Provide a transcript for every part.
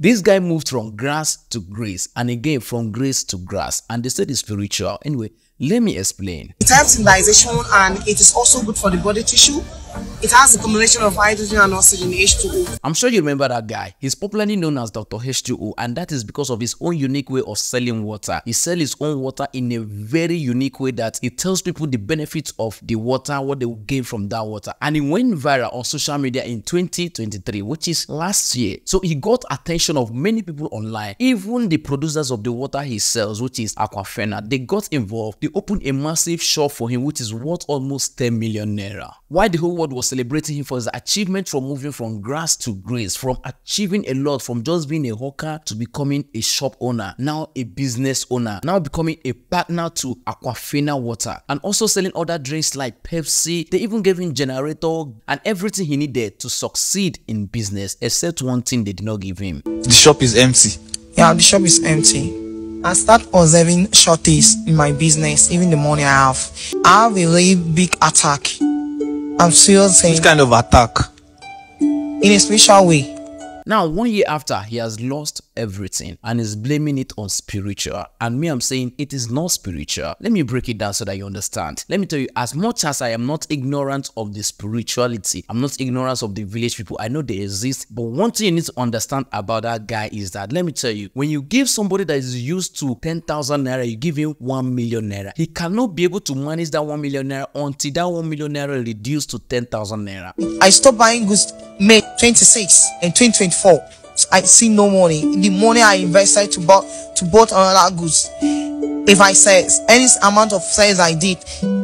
This guy moved from grass to grace, and again from grace to grass, and they said it's spiritual. Anyway, let me explain. It helps civilization, and it is also good for the body tissue. It has a combination of hydrogen and oxygen, H2O. I'm sure you remember that guy. He's popularly known as Dr. H2O, and that is because of his own unique way of selling water. He sells his own water in a very unique way that he tells people the benefits of the water, what they will gain from that water. And he went viral on social media in 2023, which is last year. So he got attention of many people online. Even the producers of the water he sells, which is Aquafina, they got involved. They opened a massive shop for him, which is worth almost 10 million naira. Why the whole world was celebrating him for his achievement from moving from grass to grace, from achieving a lot, from just being a hawker to becoming a shop owner, now a business owner, now becoming a partner to Aquafina water, and also selling other drinks like Pepsi. They even gave him generator and everything he needed to succeed in business, except one thing they did not give him. The shop is empty. Yeah, the shop is empty. I start observing shorties in my business. Even the money I have a really big attack. I'm still saying. Which kind of attack? In a spiritual way. Now, 1 year after, he has lost everything and is blaming it on spiritual. And me, I'm saying it is not spiritual. Let me break it down so that you understand. Let me tell you, as much as I am not ignorant of the spirituality, I'm not ignorant of the village people. I know they exist. But one thing you need to understand about that guy is that, let me tell you, when you give somebody that is used to 10,000 naira, you give him 1 million naira. He cannot be able to manage that 1 million naira until that 1 million naira reduced to 10,000 naira. I stopped buying goods May 26 and 2024. I see no money. The money I invested to bought another goods. If I say any amount of sales I did,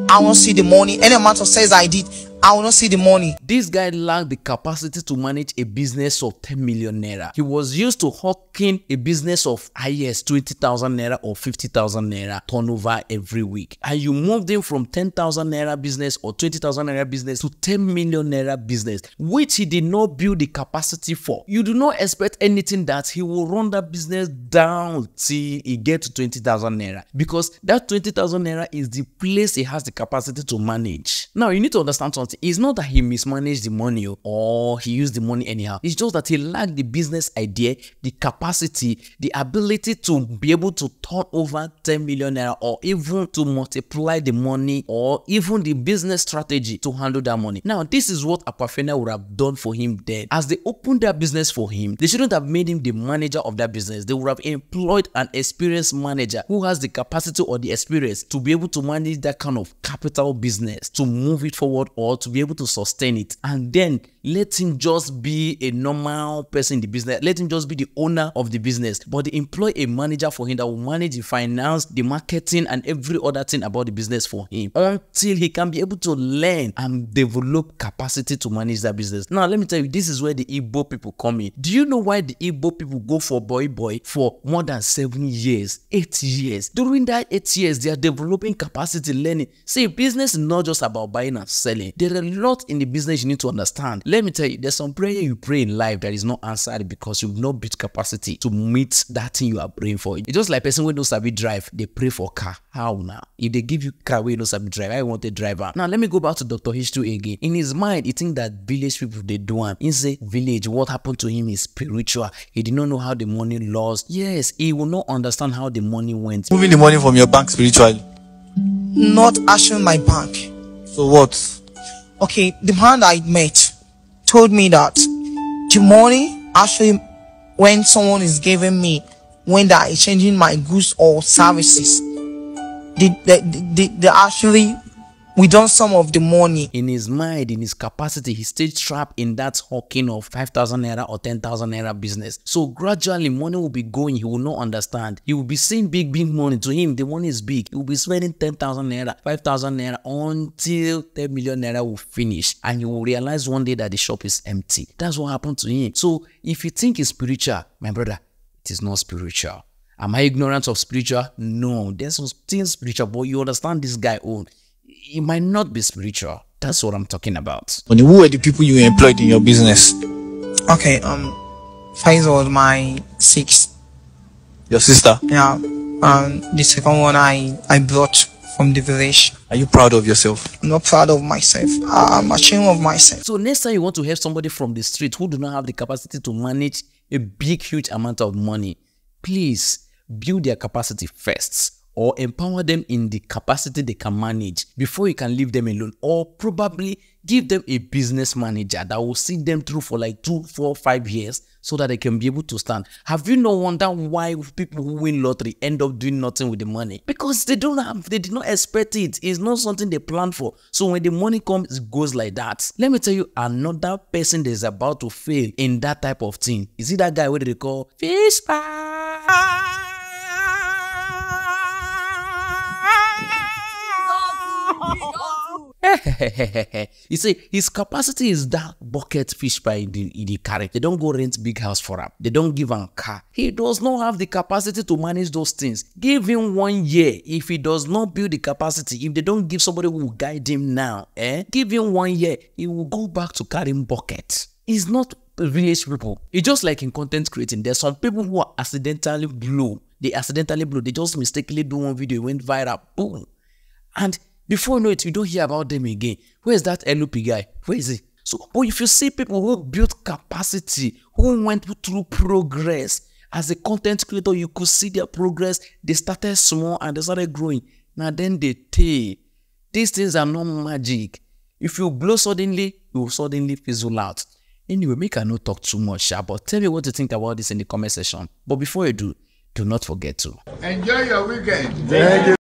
I won't see the money. Any amount of sales I did, I will not see the money. This guy lacked the capacity to manage a business of 10 million naira. He was used to hawking a business of highest 20,000 naira or 50,000 naira turnover every week. And you moved him from 10,000 naira business or 20,000 naira business to 10 million naira business, which he did not build the capacity for. You do not expect anything that he will run that business down till he gets to 20,000 naira, because that 20,000 naira is the place he has the capacity to manage. Now, you need to understand something. It's not that he mismanaged the money or he used the money anyhow. It's just that he lacked the business idea, the capacity, the ability to be able to turn over 10 million naira, or even to multiply the money, or even the business strategy to handle that money. Now, this is what Aquafina would have done for him then. As they opened their business for him, they shouldn't have made him the manager of that business. They would have employed an experienced manager who has the capacity or the experience to be able to manage that kind of capital business, to move it forward or to be able to sustain it, and then let him just be a normal person in the business. Let him just be the owner of the business, but they employ a manager for him that will manage the finance, the marketing, and every other thing about the business for him, until he can be able to learn and develop capacity to manage that business. Now, let me tell you, this is where the Igbo people come in. Do you know why the Igbo people go for boy for more than 7 years, 8 years? During that 8 years, they are developing capacity, learning. See, business is not just about buying and selling. There are a lot in the business you need to understand. Let me tell you, there's some prayer you pray in life that is not answered because you've not built capacity to meet that thing you are praying for. It's just like person who knows how to drive, they pray for car. How now? If they give you car where you know how to drive, I want a driver. Now, let me go back to Dr. H2 again. In his mind, he think that village people, they do him. He say, village, what happened to him is spiritual. He did not know how the money lost. Yes, he will not understand how the money went. Moving the money from your bank spiritually. Not actually my bank. So what? Okay, the man I met told me that the money actually, when someone is giving me, when they are exchanging my goods or services, they actually withdraw some of the money. In his mind, in his capacity, he stayed trapped in that hawking of 5,000 naira or 10,000 naira business. So gradually, money will be going. He will not understand. He will be seeing big money. To him, the money is big. He will be spending 10,000 naira, 5,000 naira until 10 million naira will finish. And he will realize one day that the shop is empty. That's what happened to him. So if you think it's spiritual, my brother, it is not spiritual. Am I ignorant of spiritual? No, there's something spiritual, but you understand this guy own. It might not be spiritual. That's what I'm talking about. Who were the people you employed in your business? Okay, Faisal was my sixth. Your sister? Yeah. The second one I brought from the village. Are you proud of yourself? I'm not proud of myself. I'm ashamed of myself. So next time you want to help somebody from the street who do not have the capacity to manage a big, huge amount of money, please build their capacity first, or empower them in the capacity they can manage before you can leave them alone, or probably give them a business manager that will see them through for like 2, 4, 5 years so that they can be able to stand. Have you no wonder why people who win lottery end up doing nothing with the money? Because they did not expect it. It's not something they planned for. So when the money comes, it goes like that. Let me tell you, another person that is about to fail in that type of thing. Is it that guy what they call fish pie? You see, his capacity is that bucket fish pie in the carry. They don't go rent big house for him. They don't give him car. He does not have the capacity to manage those things. Give him 1 year. If he does not build the capacity, if they don't give somebody who will guide him now, give him 1 year, he will go back to carrying bucket. It's not village people. It's just like in content creating. There's some people who are accidentally blow. They just mistakenly do one video, it went viral, boom. And before you know it, you don't hear about them again. Where is that LOP guy? Where is he? So, but if you see people who built capacity, who went through progress, as a content creator, you could see their progress. They started small and they started growing. Now then they tell. These things are not magic. If you blow suddenly, you will suddenly fizzle out. Anyway, make I not talk too much, but tell me what you think about this in the comment section. But before you do not forget to enjoy your weekend. Thank you.